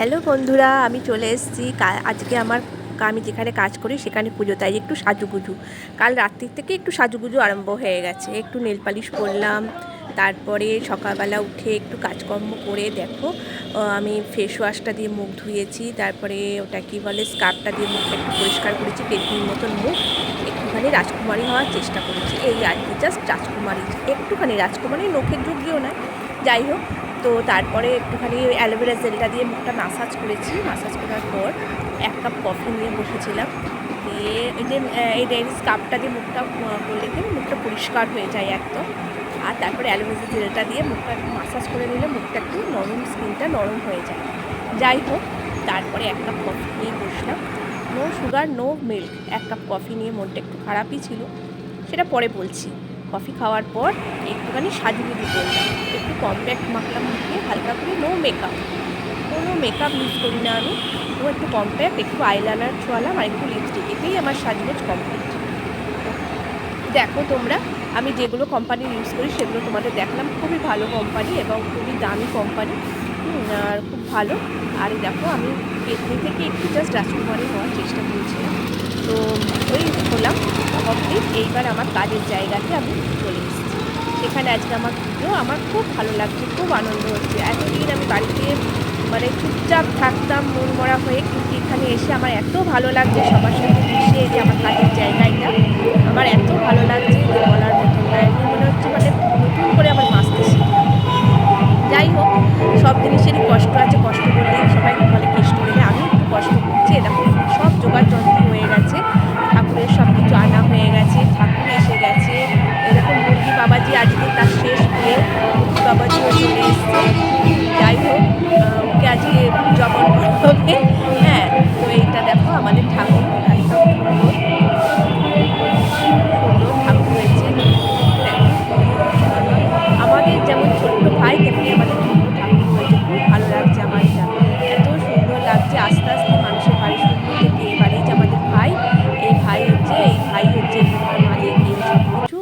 Hello বন্ধুরা, আমি চলে এসেছি। আজকে আমি যেখানে কাজ করি সেখানে পুজো, তাই একটু সাজুগুজু। কাল রাত্রির থেকে একটু সাজুগুজু আরম্ভ হয়ে গেছে। একটু নেল পালিশ করলাম, তারপরে সকালবেলা উঠে একটু কাজকর্ম করে দেখো আমি ফেস ওয়াশটা দিয়ে মুখ ধুয়েছি, তারপরে ওটা কি বলে স্কার্ফটা দিয়ে মুখটা একটু পরিষ্কার করেছি, পেতনির মতন মুখ, একটুখানি রাজকুমারী হওয়ার চেষ্টা করেছি। এই আর কি, জাস্ট রাজকুমারী, একটুখানি রাজকুমারী, নখের ঢুকিও না, যাই হোক। তো তারপরে একটুখানি অ্যালোভেরা জেলটা দিয়ে মুখটা ম্যাসাজ করেছি। ম্যাসাজ করার পর 1 কাপ কফি নিয়ে বসেছিলাম, দিয়ে এই যে স্কার্ফটা দিয়ে মুখটা করলে কিন্তু মুখটা পরিষ্কার হয়ে যায় একদম। আর তারপরে অ্যালোভেরা জেলটা দিয়ে মুখটা একটু ম্যাসাজ করে নিলে মুখটা একটু নরম, স্কিনটা নরম হয়ে যায়। যাই হোক, তারপরে 1 কাপ কফি নিয়ে বসলাম। No sugar no milk. 1 cup coffee নিয়ে মনটা একটু খারাপই ছিল, সেটা পরে বলছি। কফি খাওয়ার পর একটুখানি সাজুগুজু করলাম, একটু কম্প্যাক্ট মাখলাম মুখে হালকা করে, নো মেকআপ, কোনো মেকআপ ইউজ করি না আমি। ও একটু কম্প্যাক্ট, একটু আইলাইনার ছোঁয়ালাম আর একটু লিপস্টিক, এতেই আমার সাজগোজ কমপ্লিট। দেখো তোমরা, আমি যেগুলো কোম্পানি ইউজ করি সেগুলো তোমাদের দেখলাম, খুবই ভালো কোম্পানি এবং খুবই দামি কোম্পানি, আর খুব ভালো। আর দেখো আমি পেতনি থেকে একটু জাস্ট রাজকুমারী হওয়ার চেষ্টা করেছিলাম, তো ওই হলাম কমপ্লিট। এইবার আমার কাজের জায়গাতে আমি চলে এসেছি। এখানে আজকে আমার পুজো, আমার খুব ভালো লাগছে, খুব আনন্দ হচ্ছে। এতদিন আমি বাড়িতে মানে চুপচাপ থাকতাম মন মরা হয়ে, কিন্তু এখানে এসে আমার এত ভালো লাগছে সবার সাথে মিশে, যে আমার কাজের জায়গাটা আমার এত ভালো লাগছে যে বলার মতন না। এখন মনে হচ্ছে মানে নতুন করে আমার বাঁচতে শিখি। যাই হোক, সব জিনিসেরই কষ্ট আছে, কষ্ট করলেই সবাই বলে কেষ্ট নেবে, আমি একটু কষ্ট করছি। এরকম সব জোগাড় যন্ত্র হয়ে গেছে, ঠাকুরের সব কিছু আনা হয়ে গেছে, ঠাকুর এসে গেছে। এরকম মুরগি বাবাজি আজকে তার শেষ বিয়ে, মুরগি বাবাজিও চলে এসছে। যাই হোক, ওকে আজকে জবন করা হবে। হ্যাঁ, তো এইটা দেখো আমাদের ঠাকুর, একদম সুন্দর সুন্দর ঠাকুর হয়েছে। দেখো, আমাদের যেমন ছোট্ট ভাই তেমনি আমাদের ছোট্ট ঠাকুর হয়েছে, খুব ভালো লাগছে আমার। এটা এত সুন্দর লাগছে, আস্তে আস্তে মানুষের বাড়ি সুন্দর থেকে এই বাড়ি যে আমাদের ভাই, এই ভাই হচ্ছে ঘর মালিক, এই সব কিছু।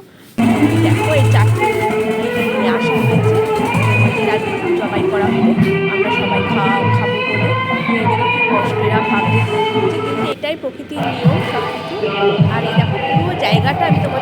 দেখো এই 4টে মুরগি নিয়ে আসা হয়েছে, এদের আজকে জবাই করা হবে, আমরা সবাই খাবো বলে। এদেরও কি কষ্ট, এরা ভাবতে করছে, কিন্তু এটাই প্রকৃতির নিয়ম সব কিছু। আর এই দেখো পুরো জায়গাটা আমি তোমাদের